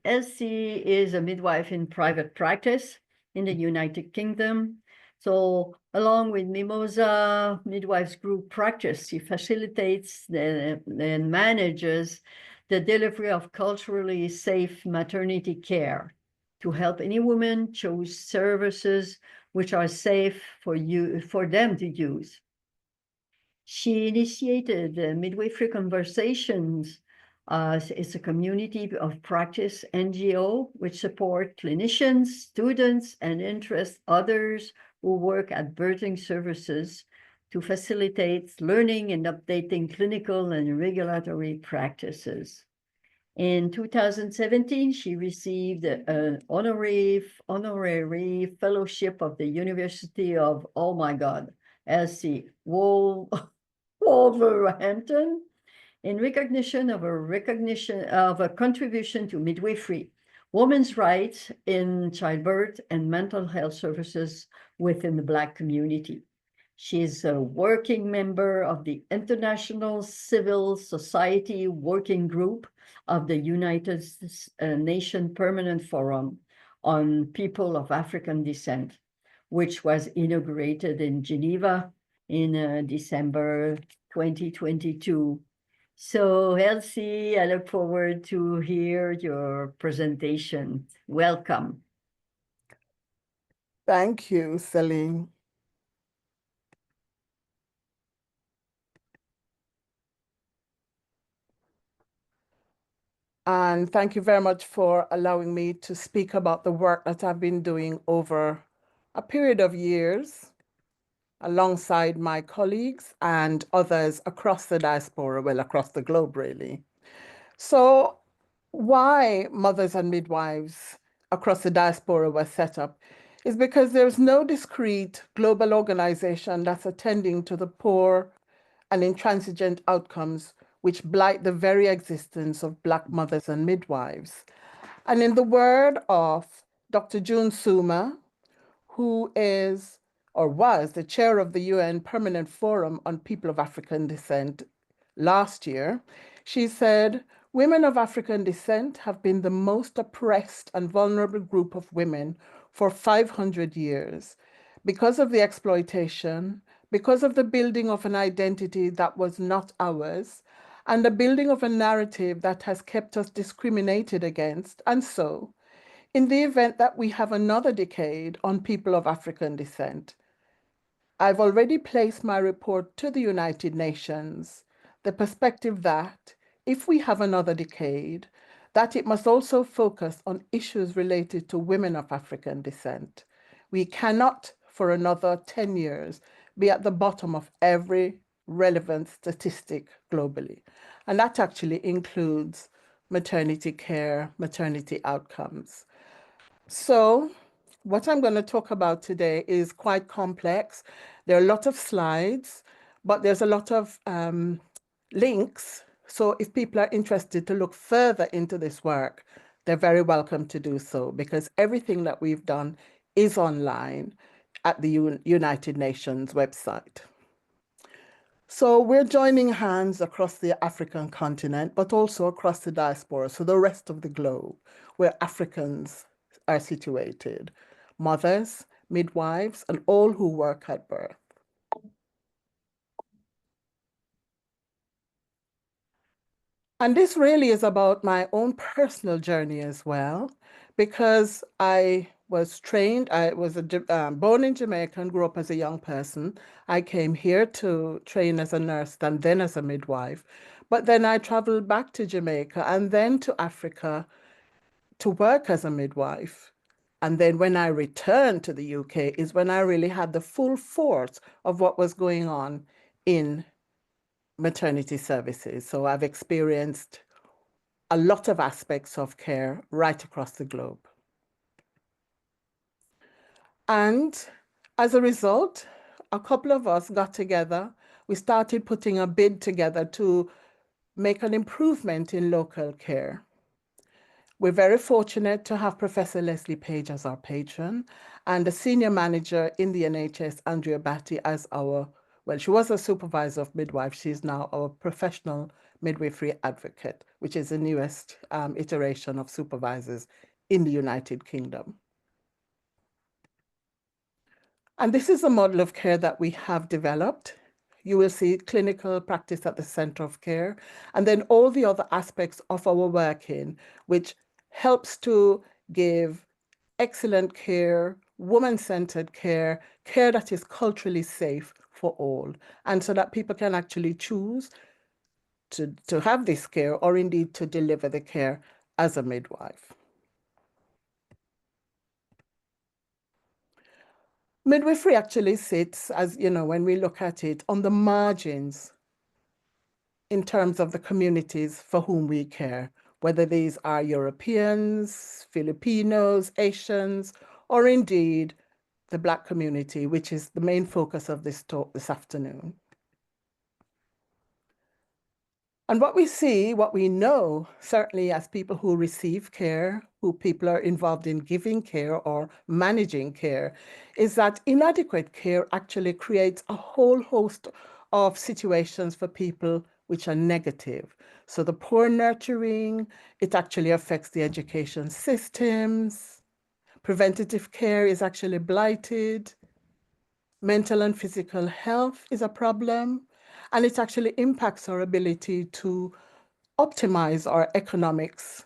Elsie is a midwife in private practice in the United Kingdom. So along with Mimosa Midwives Group Practice, she facilitates and manages the delivery of culturally safe maternity care to help any woman choose services which are safe for them to use. She initiated midwifery conversations. It's a community of practice NGO which support clinicians, students, and interest others who work at birthing services to facilitate learning and updating clinical and regulatory practices. In 2017, she received an honorary fellowship of the University of, oh my God, Elsie, Wolverhampton, in recognition of a contribution to midwifery, women's rights in childbirth, and mental health services within the Black community. She is a working member of the International Civil Society Working Group of the United Nations Permanent Forum on People of African Descent, which was inaugurated in Geneva in December 2022. So Elsie, I look forward to hear your presentation. Welcome. Thank you, Celine. And thank you very much for allowing me to speak about the work that I've been doing over a period of years alongside my colleagues and others across the diaspora, well, across the globe, really. So why Mothers and Midwives Across the Diaspora was set up is because there's no discrete global organization that's attending to the poor and intransigent outcomes which blight the very existence of Black mothers and midwives. And in the word of Dr. June Suma, who is or was the chair of the UN Permanent Forum on People of African Descent last year, she said, "Women of African descent have been the most oppressed and vulnerable group of women for 500 years because of the exploitation, because of the building of an identity that was not ours, and the building of a narrative that has kept us discriminated against. And so, in the event that we have another decade on people of African descent, I've already placed my report to the United Nations, the perspective that if we have another decade, that it must also focus on issues related to women of African descent. We cannot, for another 10 years, be at the bottom of every relevant statistic globally. And that actually includes maternity care, maternity outcomes. So what I'm going to talk about today is quite complex. There are a lot of slides, but there's a lot of links. So if people are interested to look further into this work, they're very welcome to do so, because everything that we've done is online at the United Nations website. So we're joining hands across the African continent, but also across the diaspora, so the rest of the globe, where Africans are situated, mothers, midwives, and all who work at birth. And this really is about my own personal journey as well, because I was trained, I was born in Jamaica and grew up as a young person. I came here to train as a nurse and then as a midwife. But then I traveled back to Jamaica and then to Africa to work as a midwife. And then when I returned to the UK is when I really had the full force of what was going on in maternity services. So I've experienced a lot of aspects of care right across the globe. And as a result, a couple of us got together. We started putting a bid together to make an improvement in local care. We're very fortunate to have Professor Leslie Page as our patron and the senior manager in the NHS, Andrea Batty, as our, well, she was a supervisor of midwives. She's now our professional midwifery advocate, which is the newest iteration of supervisors in the United Kingdom. And this is a model of care that we have developed. You will see clinical practice at the center of care, and then all the other aspects of our working, which helps to give excellent care, woman-centered care, care that is culturally safe for all, and so that people can actually choose to have this care or indeed to deliver the care as a midwife. Midwifery actually sits, as you know, when we look at it, on the margins in terms of the communities for whom we care, whether these are Europeans, Filipinos, Asians, or indeed the Black community, which is the main focus of this talk this afternoon. And what we see, what we know, certainly as people who receive care, who people are involved in giving care or managing care, is that inadequate care actually creates a whole host of situations for people which are negative. So the poor nurturing, it actually affects the education systems. Preventative care is actually blighted. Mental and physical health is a problem. And it actually impacts our ability to optimize our economics.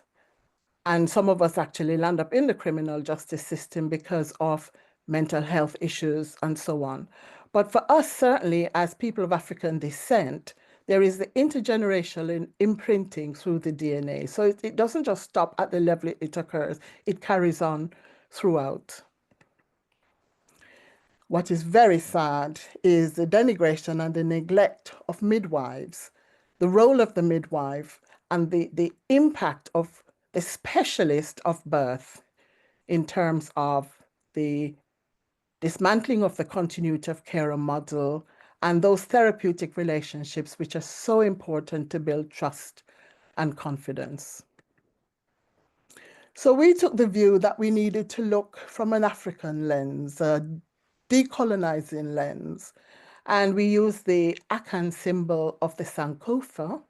And some of us actually land up in the criminal justice system because of mental health issues and so on. But for us, certainly, as people of African descent, there is the intergenerational imprinting through the DNA. So it doesn't just stop at the level it occurs, it carries on throughout. What is very sad is the denigration and the neglect of midwives, the role of the midwife, and the impact of the specialist of birth in terms of the dismantling of the continuity of care model and those therapeutic relationships which are so important to build trust and confidence. So we took the view that we needed to look from an African lens, a decolonizing lens, and we used the Akan symbol of the Sankofa,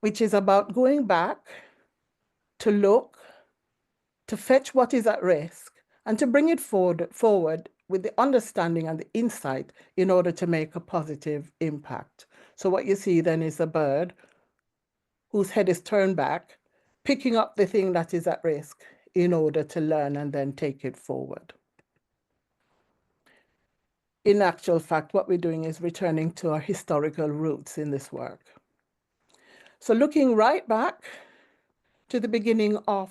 which is about going back to look, to fetch what is at risk, and to bring it forward with the understanding and the insight in order to make a positive impact. So what you see then is a bird whose head is turned back, picking up the thing that is at risk in order to learn and then take it forward. In actual fact, what we're doing is returning to our historical roots in this work. So looking right back to the beginning of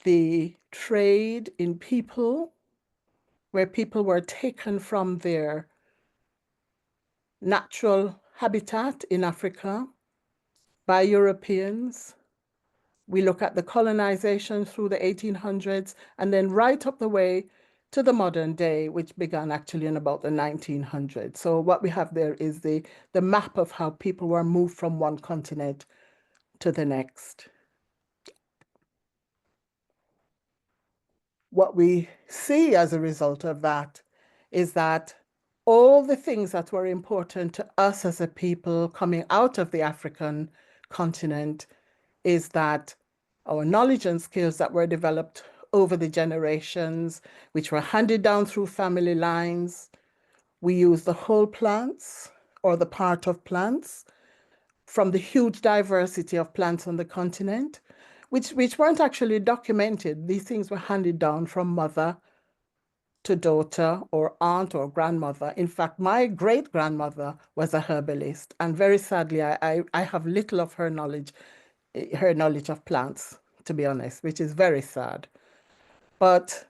the trade in people, where people were taken from their natural habitat in Africa by Europeans. We look at the colonization through the 1800s and then right up the way to the modern day, which began actually in about the 1900s. So what we have there is the map of how people were moved from one continent to the next. What we see as a result of that is that all the things that were important to us as a people coming out of the African continent is that our knowledge and skills that were developed over the generations, which were handed down through family lines. We use the whole plants or the part of plants from the huge diversity of plants on the continent, which weren't actually documented. These things were handed down from mother to daughter or aunt or grandmother. In fact, my great-grandmother was a herbalist, and very sadly, I have little of her knowledge of plants, to be honest, which is very sad. But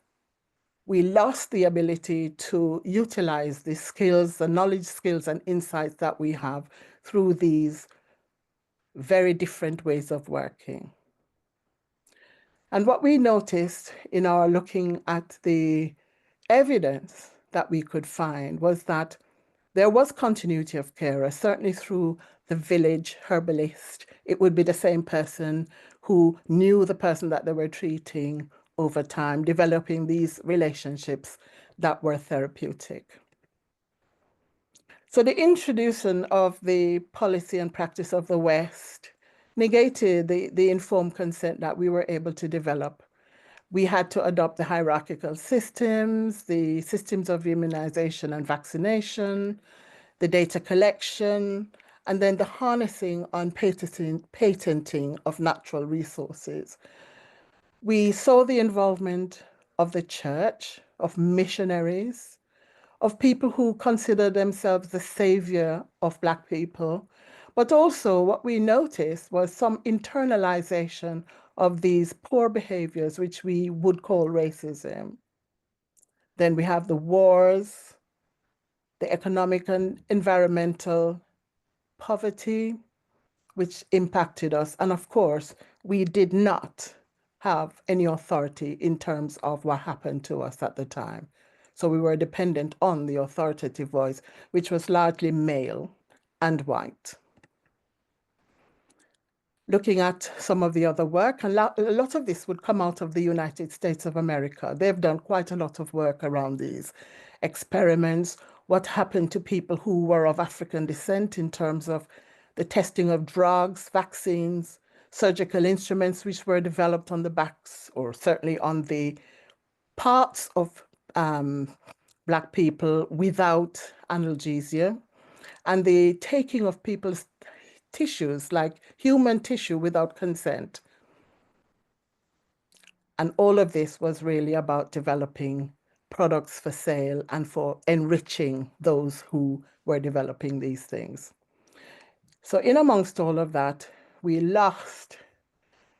we lost the ability to utilize the skills, the knowledge, skills, and insights that we have through these very different ways of working. And what we noticed in our looking at the evidence that we could find was that there was continuity of care, certainly through the village herbalist. It would be the same person who knew the person that they were treating over time, developing these relationships that were therapeutic. So the introduction of the policy and practice of the West negated the informed consent that we were able to develop. We had to adopt the hierarchical systems, the systems of immunization and vaccination, the data collection, and then the harnessing and patenting of natural resources. We saw the involvement of the church, of missionaries, of people who consider themselves the savior of Black people. But also what we noticed was some internalization of these poor behaviors, which we would call racism. Then we have the wars, the economic and environmental poverty, which impacted us. And of course, we did not have any authority in terms of what happened to us at the time. So we were dependent on the authoritative voice, which was largely male and white. Looking at some of the other work, a lot of this would come out of the United States of America. They've done quite a lot of work around these experiments, what happened to people who were of African descent in terms of the testing of drugs, vaccines, surgical instruments which were developed on the backs or certainly on the parts of Black people without analgesia, and the taking of people's tissues, like human tissue, without consent. And all of this was really about developing products for sale and for enriching those who were developing these things. So in amongst all of that, we lost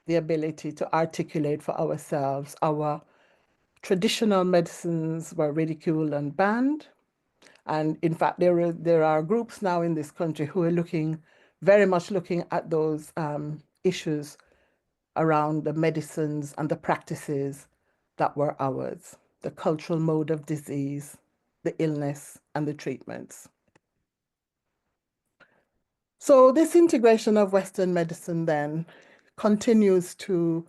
the ability to articulate for ourselves. Our traditional medicines were ridiculed and banned. And in fact, there are groups now in this country who are very much looking at those issues around the medicines and the practices that were ours, the cultural mode of disease, the illness, and the treatments. So this integration of Western medicine then continues to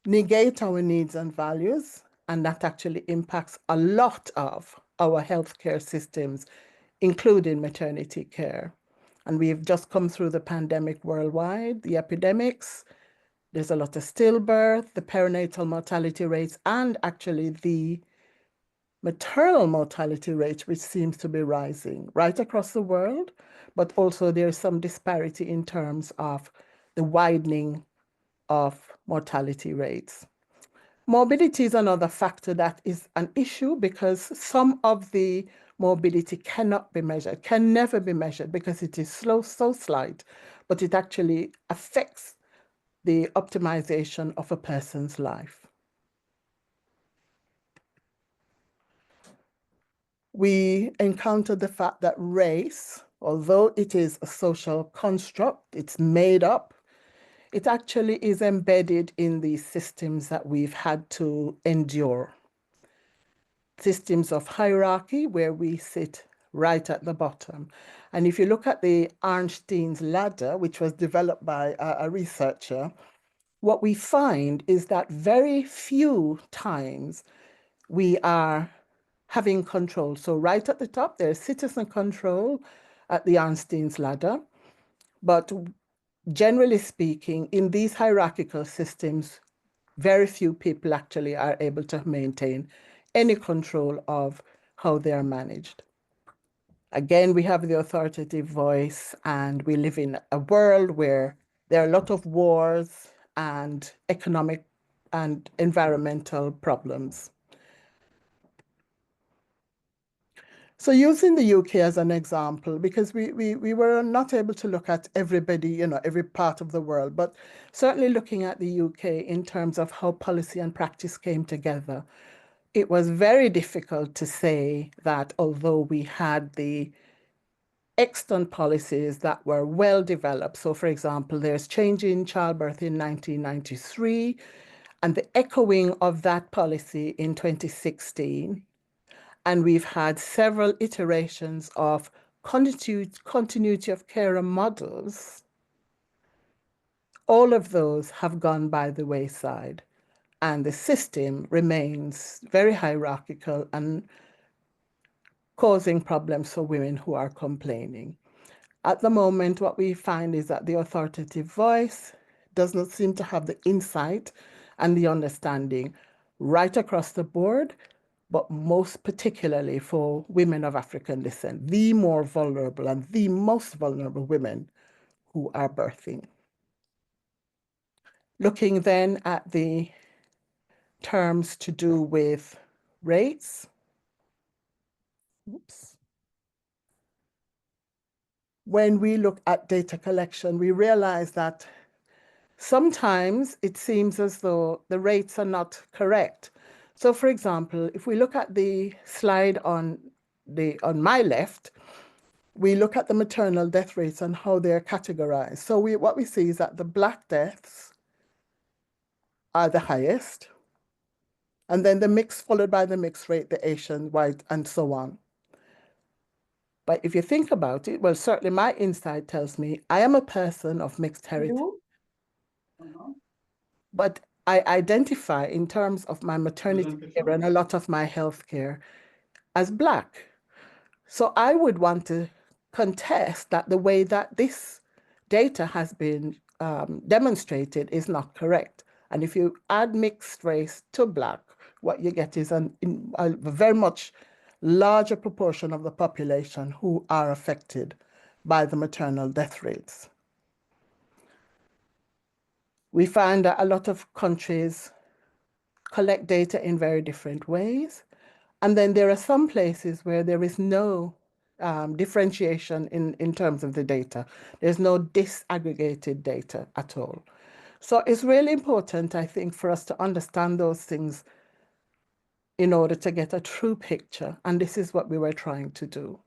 negate our needs and values, and that actually impacts a lot of our healthcare systems, including maternity care. And we've just come through the pandemic worldwide, the epidemics. There's a lot of stillbirth, the perinatal mortality rates, and actually the maternal mortality rate, which seems to be rising right across the world. But also there's some disparity in terms of the widening of mortality rates. Morbidity is another factor that is an issue because some of the morbidity cannot be measured, can never be measured because it is so slight, but it actually affects the optimization of a person's life. We encountered the fact that race, although it is a social construct, it's made up, it actually is embedded in the systems that we've had to endure. Systems of hierarchy where we sit right at the bottom. And if you look at the Arnstein's ladder, which was developed by a researcher, what we find is that very few times we are having control. So right at the top, there's citizen control at the Arnstein's ladder. But generally speaking, in these hierarchical systems, very few people actually are able to maintain any control of how they are managed. Again, we have the authoritative voice, and we live in a world where there are a lot of wars and economic and environmental problems. So using the UK as an example, because we were not able to look at everybody, every part of the world, but certainly looking at the UK in terms of how policy and practice came together, it was very difficult to say that although we had the extant policies that were well developed, so for example, there's change in childbirth in 1993, and the echoing of that policy in 2016, and we've had several iterations of continuity of care models. All of those have gone by the wayside, and the system remains very hierarchical and causing problems for women who are complaining. At the moment, what we find is that the authoritative voice does not seem to have the insight and the understanding right across the board, but most particularly for women of African descent, the more vulnerable and the most vulnerable women who are birthing. Looking then at the terms to do with rates. Oops. When we look at data collection, we realize that sometimes it seems as though the rates are not correct. So for example, if we look at the slide on my left, we look at the maternal death rates and how they're categorized. So what we see is that the Black deaths are the highest, and then the mixed, followed by the mixed rate, the Asian, white, and so on. But if you think about it, well, certainly my insight tells me I am a person of mixed heritage. But I identify in terms of my maternity care and a lot of my health care as Black. So I would want to contest that the way that this data has been demonstrated is not correct. And if you add mixed race to Black, what you get is a very much larger proportion of the population who are affected by the maternal death rates. We find that a lot of countries collect data in very different ways. And then there are some places where there is no differentiation in terms of the data. There's no disaggregated data at all. So it's really important, I think, for us to understand those things in order to get a true picture. And this is what we were trying to do.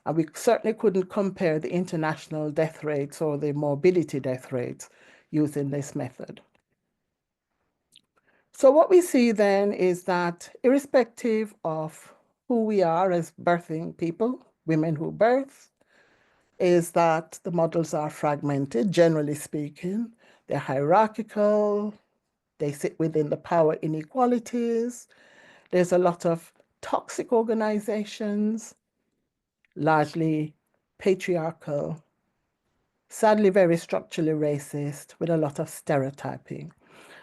And we certainly couldn't compare the international death rates or the morbidity death rates using this method. So what we see then is that irrespective of who we are as birthing people, women who birth, is that the models are fragmented, generally speaking. They're hierarchical, they sit within the power inequalities. There's a lot of toxic organizations, largely patriarchal, sadly very structurally racist, with a lot of stereotyping.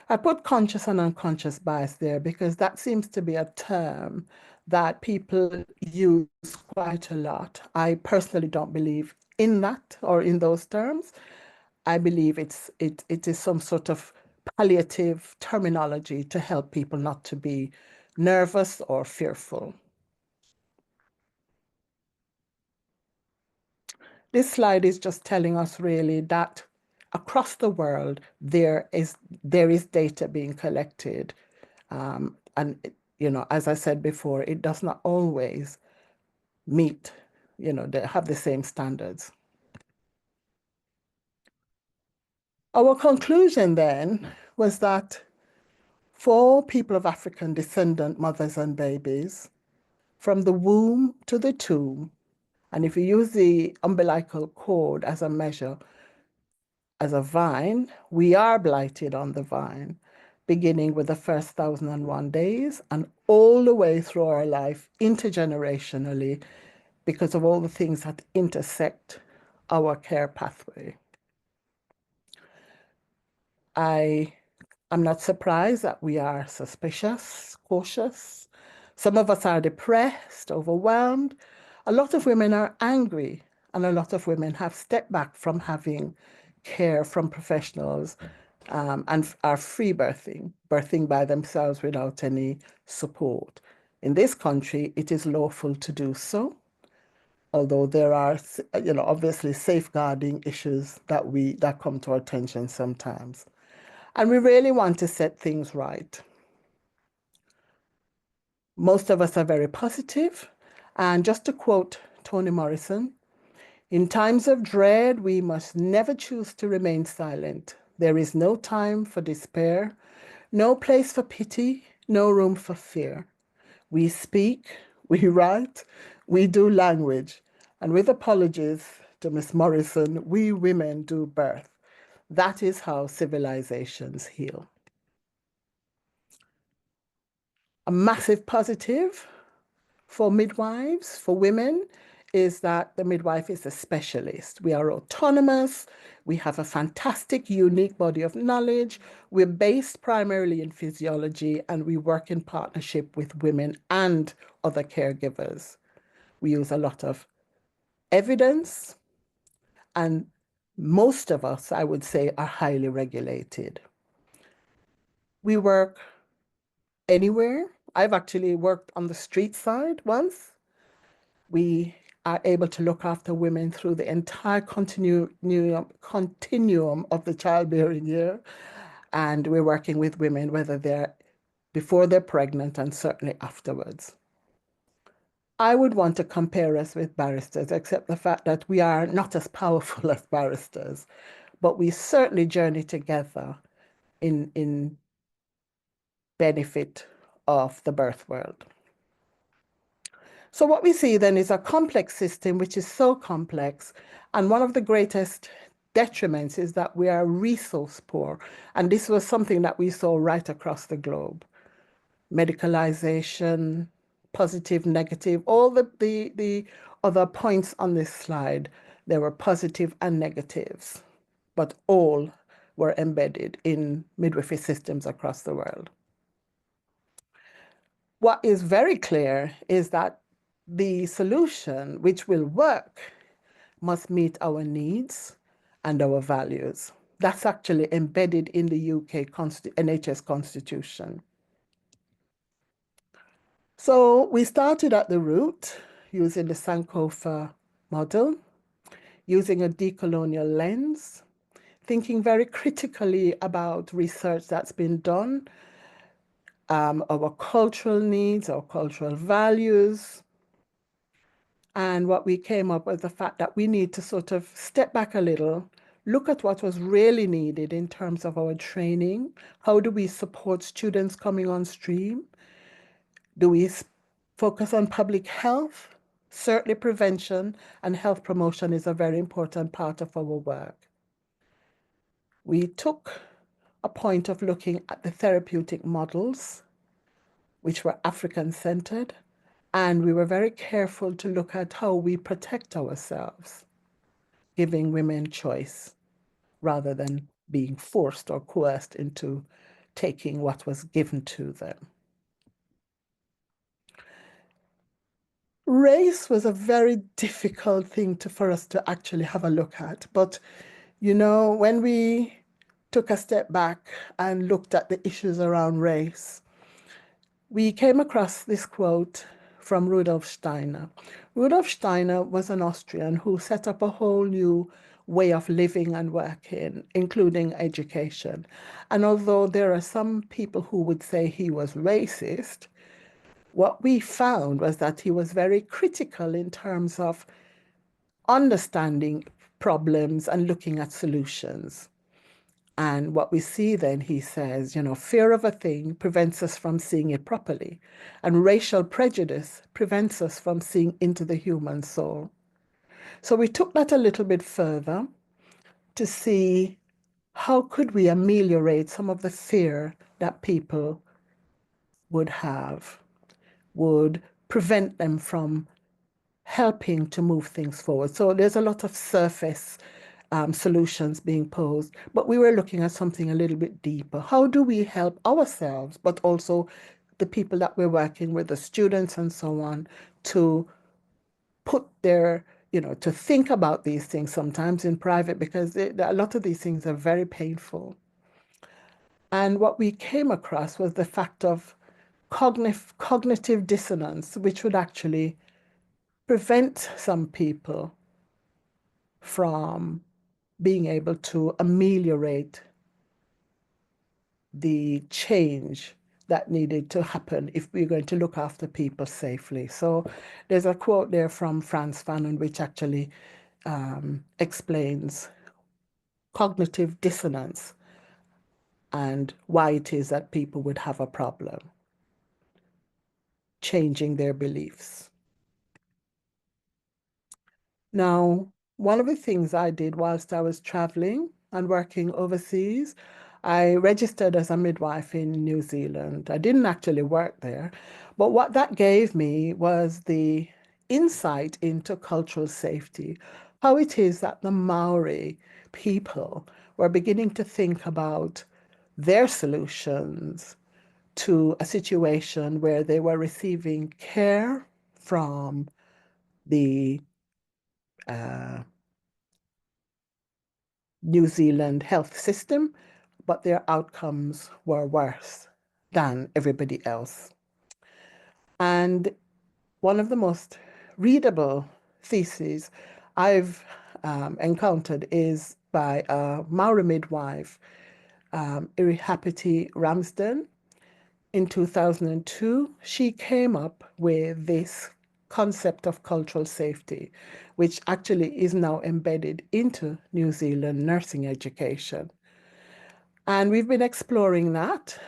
I put conscious and unconscious bias there because that seems to be a term that people use quite a lot. I personally don't believe in that or in those terms. I believe it is some sort of palliative terminology to help people not to be nervous or fearful. This slide is just telling us really that across the world, there is data being collected. And, you know, as I said before, it does not always meet, you know, they have the same standards. Our conclusion then was that for people of African descendant mothers and babies, from the womb to the tomb, and if you use the umbilical cord as a measure, as a vine, we are blighted on the vine, beginning with the first 1,001 days and all the way through our life intergenerationally because of all the things that intersect our care pathway. I am not surprised that we are suspicious, cautious. Some of us are depressed, overwhelmed. A lot of women are angry, and a lot of women have stepped back from having care from professionals and are free birthing by themselves without any support. In this country, it is lawful to do so, although there are, you know, obviously safeguarding issues that come to our attention sometimes. And we really want to set things right. Most of us are very positive. And just to quote Toni Morrison, "In times of dread, we must never choose to remain silent. There is no time for despair, no place for pity, no room for fear. We speak, we write, we do language, and with apologies to Miss Morrison, we women do birth. That is how civilizations heal." A massive positive for midwives, for women, is that the midwife is a specialist. We are autonomous. We have a fantastic, unique body of knowledge. We're based primarily in physiology, and we work in partnership with women and other caregivers. We use a lot of evidence, and most of us, I would say, are highly regulated. We work anywhere. I've actually worked on the street side once. We are able to look after women through the entire continuum of the childbearing year. And we're working with women, whether they're before they're pregnant and certainly afterwards. I would want to compare us with barristers, except the fact that we are not as powerful as barristers, but we certainly journey together in benefit of the birth world. So what we see then is a complex system, which is so complex. And one of the greatest detriments is that we are resource poor. And this was something that we saw right across the globe. Medicalization, positive, negative, all the other points on this slide, there were positive and negatives, but all were embedded in midwifery systems across the world. What is very clear is that the solution, which will work, must meet our needs and our values. That's actually embedded in the UK NHS Constitution. So we started at the root using the Sankofa model, using a decolonial lens, thinking very critically about research that's been done, our cultural needs, our cultural values. And what we came up with the fact that we need to sort of step back a little, look at what was really needed in terms of our training. How do we support students coming on stream? Do we focus on public health? Certainly prevention and health promotion is a very important part of our work. We took a point of looking at the therapeutic models, which were African-centered, and we were very careful to look at how we protect ourselves, giving women choice rather than being forced or coerced into taking what was given to them. Race was a very difficult thing for us to actually have a look at. But, you know, when we took a step back and looked at the issues around race, we came across this quote from Rudolf Steiner. Rudolf Steiner was an Austrian who set up a whole new way of living and working, including education. And although there are some people who would say he was racist, what we found was that he was very critical in terms of understanding problems and looking at solutions. And what we see then, he says, you know, fear of a thing prevents us from seeing it properly. And racial prejudice prevents us from seeing into the human soul. So we took that a little bit further to see how could we ameliorate some of the fear that people would have, would prevent them from helping to move things forward. So there's a lot of surface solutions being posed, but we were looking at something a little bit deeper. How do we help ourselves, but also the people that we're working with, the students and so on, to put their, you know, to think about these things sometimes in private, because a lot of these things are very painful. And what we came across was the fact of cognitive dissonance, which would actually prevent some people from being able to ameliorate the change that needed to happen if we're going to look after people safely. So there's a quote there from Frantz Fanon, which actually explains cognitive dissonance and why it is that people would have a problem changing their beliefs. Now, one of the things I did whilst I was traveling and working overseas, I registered as a midwife in New Zealand. I didn't actually work there, but what that gave me was the insight into cultural safety, how it is that the Maori people were beginning to think about their solutions to a situation where they were receiving care from the New Zealand health system, but their outcomes were worse than everybody else. And one of the most readable theses I've encountered is by a Maori midwife, Irrespective Ramsden. In 2002, she came up with this concept of cultural safety, which actually is now embedded into New Zealand nursing education. And we've been exploring that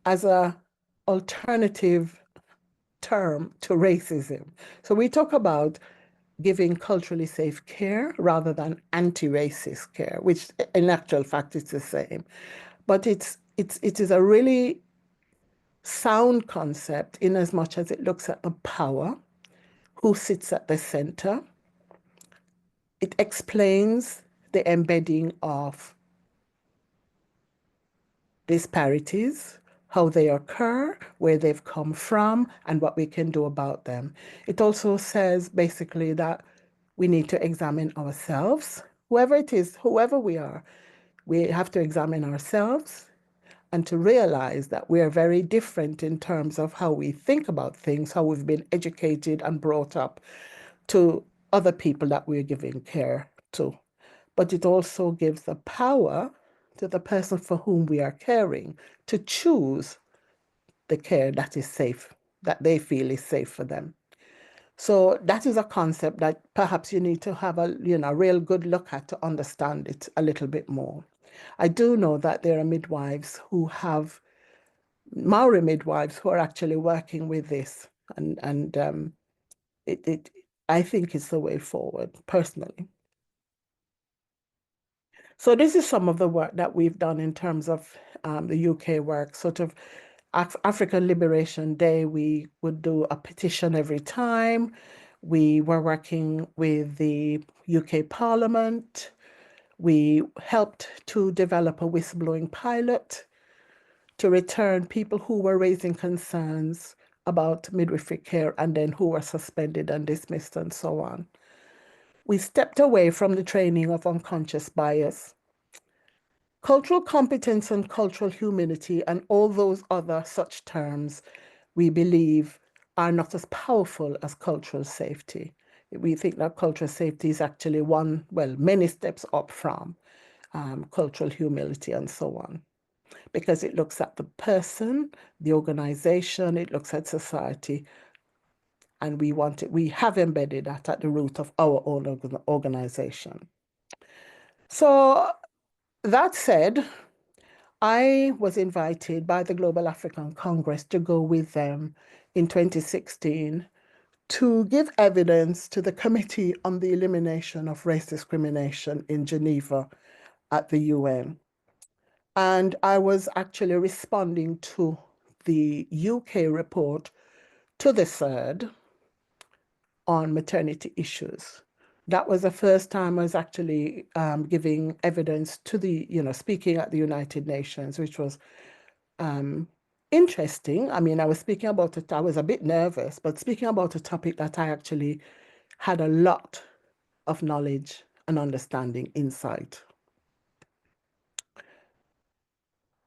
as an alternative term to racism. So we talk about giving culturally safe care rather than anti-racist care, which in actual fact is the same. But it is a really sound concept in as much as it looks at the power, who sits at the center. It explains the embedding of disparities, how they occur, where they've come from, and what we can do about them. It also says basically that we need to examine ourselves, whoever it is, whoever we are, we have to examine ourselves and to realize that we are very different in terms of how we think about things, how we've been educated and brought up to other people that we're giving care to. But it also gives the power to the person for whom we are caring to choose the care that is safe, that they feel is safe for them. So that is a concept that perhaps you need to have a real good look at to understand it a little bit more. I do know that there are midwives who have Maori midwives who are actually working with this, and I think it's the way forward personally. So this is some of the work that we've done in terms of the UK work, sort of African Liberation Day. We would do a petition every time. We were working with the UK Parliament. We helped to develop a whistleblowing pilot to return people who were raising concerns about midwifery care and then who were suspended and dismissed and so on. We stepped away from the training of unconscious bias. Cultural competence and cultural humility and all those other such terms, we believe, are not as powerful as cultural safety. We think that cultural safety is actually many steps up from cultural humility and so on, because it looks at the person, the organization, it looks at society, and we have embedded that at the root of our own organization. So that said, I was invited by the Global African Congress to go with them in 2016 to give evidence to the Committee on the Elimination of Race Discrimination in Geneva at the UN. And I was actually responding to the UK report to the third on maternity issues. That was the first time I was actually giving evidence to speaking at the United Nations, which was interesting. I mean, I was speaking about it, I was a bit nervous, but speaking about a topic that I actually had a lot of knowledge and understanding, insight.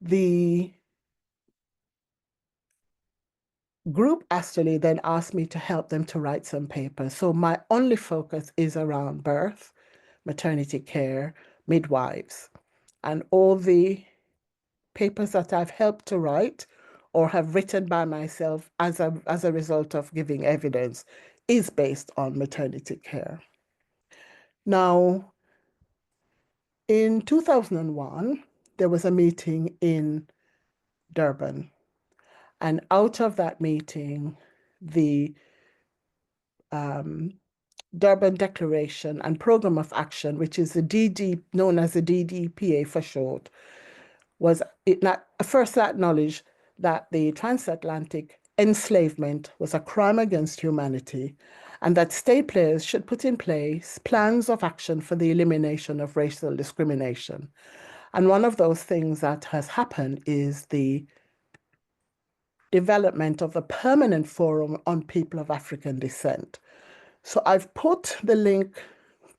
The group actually then asked me to help them to write some papers. So my only focus is around birth, maternity care, midwives, and all the papers that I've helped to write or have written by myself as a result of giving evidence is based on maternity care. Now, in 2001, there was a meeting in Durban, and out of that meeting, the Durban Declaration and Program of Action, which is the known as the DDPA for short, was it not first acknowledged that the transatlantic enslavement was a crime against humanity and that state players should put in place plans of action for the elimination of racial discrimination. And one of those things that has happened is the development of the Permanent Forum on People of African Descent. So I've put the link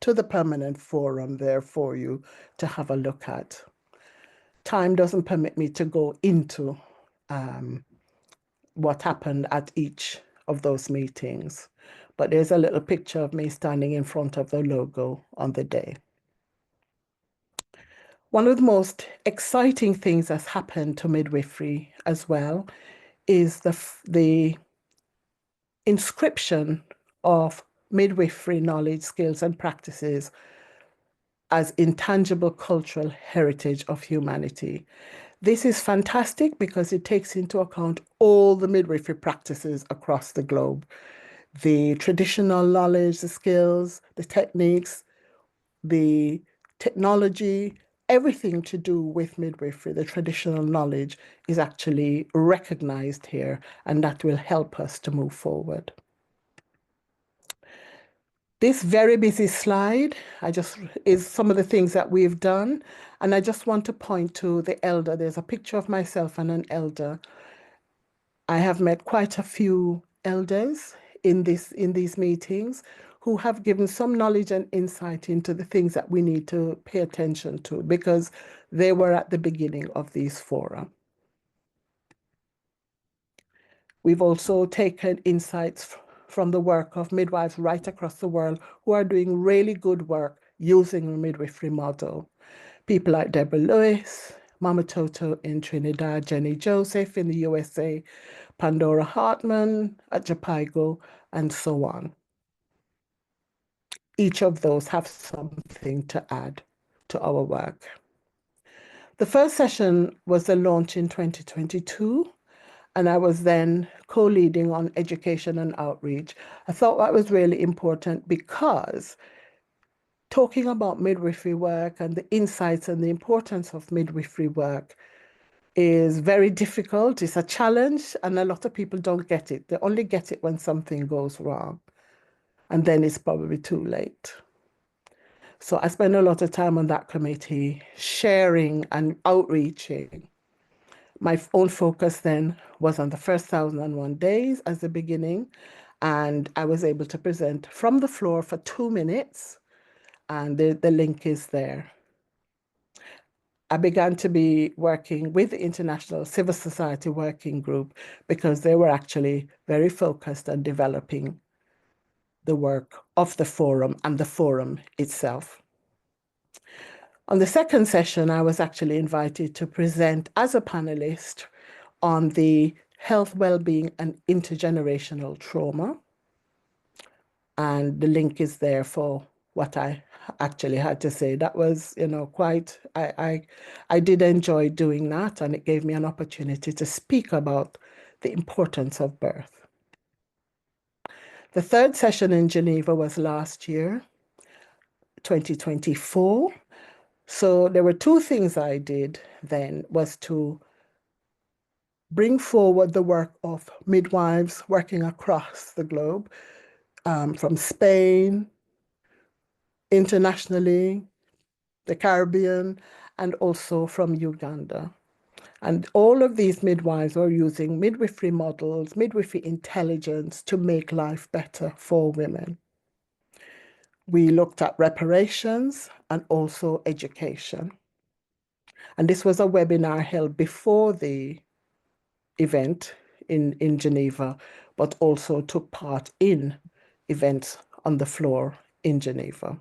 to the Permanent Forum there for you to have a look at. Time doesn't permit me to go into what happened at each of those meetings, but there's a little picture of me standing in front of the logo on the day. One of the most exciting things that's happened to midwifery as well is the inscription of midwifery knowledge, skills, and practices as intangible cultural heritage of humanity. This is fantastic because it takes into account all the midwifery practices across the globe. The traditional knowledge, the skills, the techniques, the technology, everything to do with midwifery, the traditional knowledge is actually recognized here, and that will help us to move forward. This very busy slide is some of the things that we've done. And I just want to point to the elder. There's a picture of myself and an elder. I have met quite a few elders in these meetings who have given some knowledge and insight into the things that we need to pay attention to because they were at the beginning of these fora. We've also taken insights from the work of midwives right across the world who are doing really good work using the midwifery model. People like Deborah Lewis, Mama Toto in Trinidad, Jenny Joseph in the USA, Pandora Hartman at Japaigo, and so on. Each of those have something to add to our work. The first session was the launch in 2022. And I was then co-leading on education and outreach. I thought that was really important because talking about midwifery work and the insights and the importance of midwifery work is very difficult. It's a challenge, and a lot of people don't get it. They only get it when something goes wrong, and then it's probably too late. So I spent a lot of time on that committee, sharing and outreaching. My own focus then was on the first 1,001 days as the beginning, and I was able to present from the floor for 2 minutes, and the link is there. I began to be working with the International Civil Society Working Group because they were actually very focused on developing the work of the forum and the forum itself. On the second session, I was actually invited to present as a panelist on the health, well-being, and intergenerational trauma. And the link is there for what I actually had to say. That was, quite, I did enjoy doing that, and it gave me an opportunity to speak about the importance of birth. The third session in Geneva was last year, 2024. So there were 2 things I did then, was to bring forward the work of midwives working across the globe, from Spain, internationally, the Caribbean, and also from Uganda. And all of these midwives were using midwifery models, midwifery intelligence to make life better for women. We looked at reparations and also education. And this was a webinar held before the event in Geneva, but also took part in events on the floor in Geneva.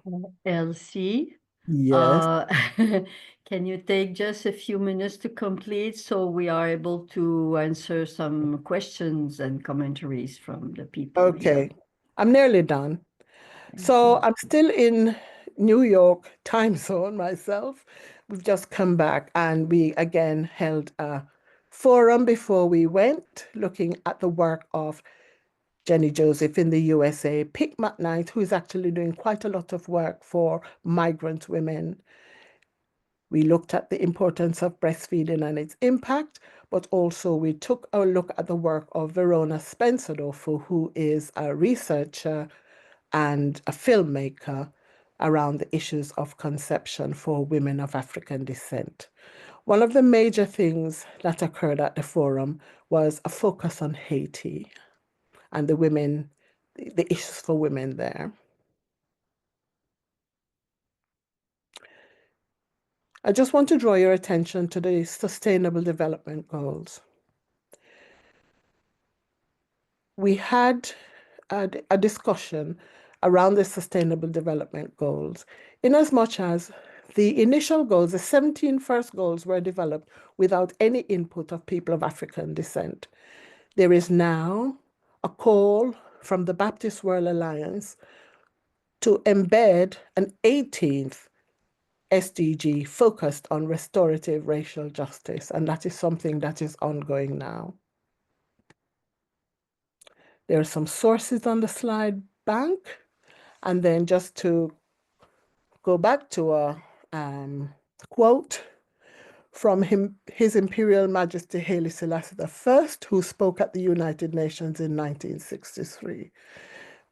Elsie, Yes. can you take just a few minutes to complete so we are able to answer some questions and commentaries from the people here? Okay, I'm nearly done. So I'm still in New York time zone myself. We've just come back and we again held a forum before we went, looking at the work of Jenny Joseph in the USA, Pick McKnight, who is actually doing quite a lot of work for migrant women, We looked at the importance of breastfeeding and its impact, but also we took a look at the work of Verona Spencer-Dofu, who is a researcher and a filmmaker around the issues of conception for women of African descent. One of the major things that occurred at the forum was a focus on Haiti and the women, the issues for women there. I just want to draw your attention to the Sustainable Development Goals. We had a discussion around the Sustainable Development Goals, in as much as the initial goals, the 17 first goals, were developed without any input of people of African descent. There is now a call from the Baptist World Alliance to embed an 18th SDG focused on restorative racial justice, and that is something that is ongoing now. There are some sources on the slide bank, and then just to go back to a quote from His Imperial Majesty Haile Selassie I, who spoke at the United Nations in 1963.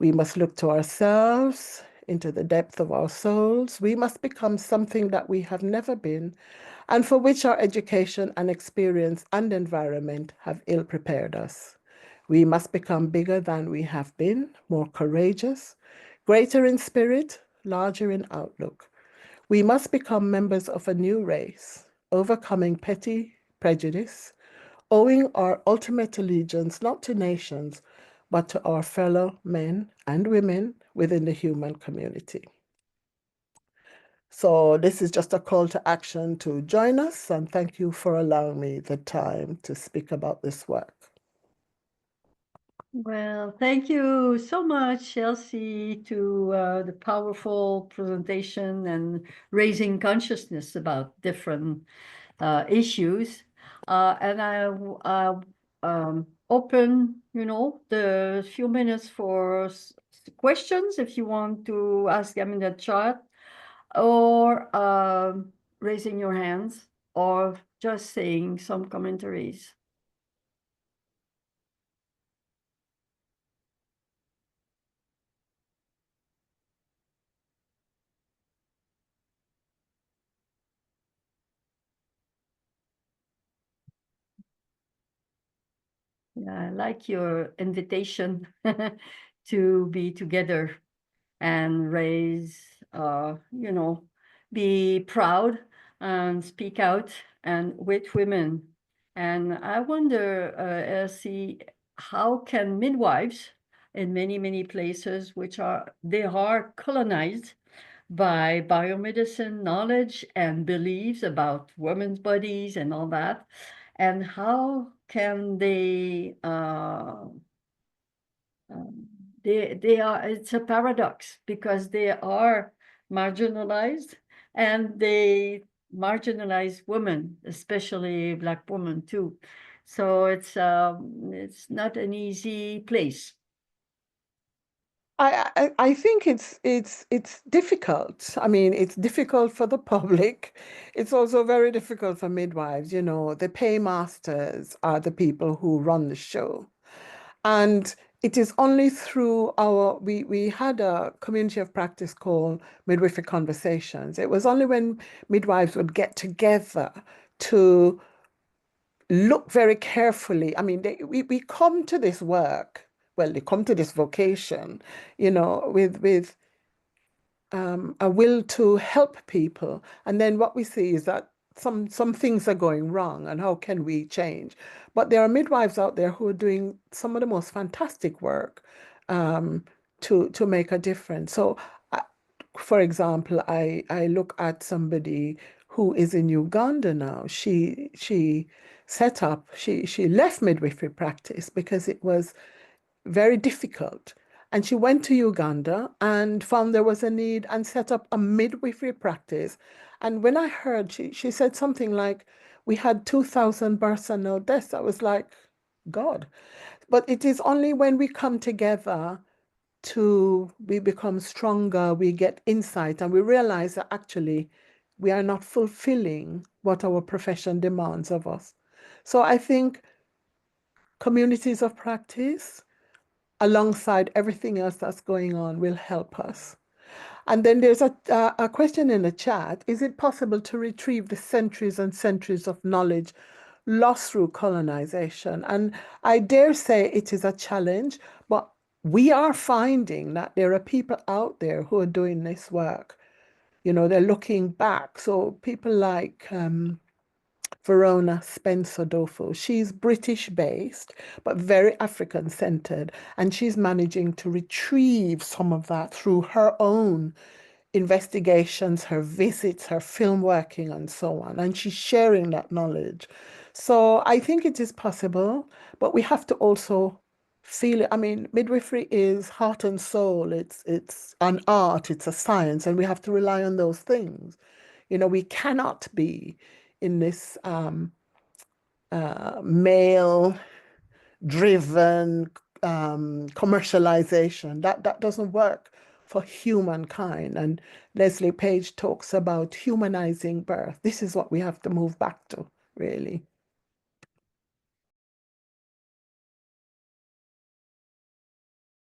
We must look to ourselves, into the depth of our souls. We must become something that we have never been, and for which our education and experience and environment have ill prepared us. We must become bigger than we have been, more courageous, greater in spirit, larger in outlook. We must become members of a new race, overcoming petty prejudice, owing our ultimate allegiance not to nations, but to our fellow men and women within the human community. So this is just a call to action to join us, and thank you for allowing me the time to speak about this work. Well, thank you so much, Elsie, to the powerful presentation and raising consciousness about different issues. And I open, the few minutes for questions if you want to ask them in the chat, or raising your hands, or just saying some commentaries. Yeah, I like your invitation to be together and raise, be proud and speak out and with women. And I wonder, Elsie, how can midwives in many, many places, they are colonized by biomedicine knowledge and beliefs about women's bodies and all that, and how can they are, it's a paradox because they are marginalized, and they marginalize women, especially Black women too. So it's not an easy place. I think it's difficult. I mean, it's difficult for the public. It's also very difficult for midwives. The paymasters are the people who run the show. And it is only through we had a community of practice called Midwifery Conversations. It was only when midwives would get together to look very carefully. I mean, we come to this work, well, they come to this vocation, with a will to help people. And then what we see is that some things are going wrong, and how can we change? But there are midwives out there who are doing some of the most fantastic work to make a difference. So, for example, I look at somebody who is in Uganda now. She left midwifery practice because it was very difficult. And she went to Uganda and found there was a need and set up a midwifery practice. And when I heard, she said something like, we had 2,000 births and no deaths. I was like, God. But it is only when we come together we become stronger, we get insight, and we realize that actually we are not fulfilling what our profession demands of us. So I think communities of practice, alongside everything else that's going on, will help us. And then there's a question in the chat. Is it possible to retrieve the centuries and centuries of knowledge lost through colonization? And I dare say it is a challenge, but we are finding that there are people out there who are doing this work. You know, they're looking back. So people like Verona Spencer Dofo, she's British based, but very African centered. And she's managing to retrieve some of that through her own investigations, her visits, her film working, and so on. And she's sharing that knowledge. So I think it is possible, but we have to also feel it. I mean, midwifery is heart and soul. It's an art, it's a science, and we have to rely on those things. You know, we cannot be in this male-driven commercialization. That doesn't work for humankind. And Leslie Page talks about humanizing birth. This is what we have to move back to, really.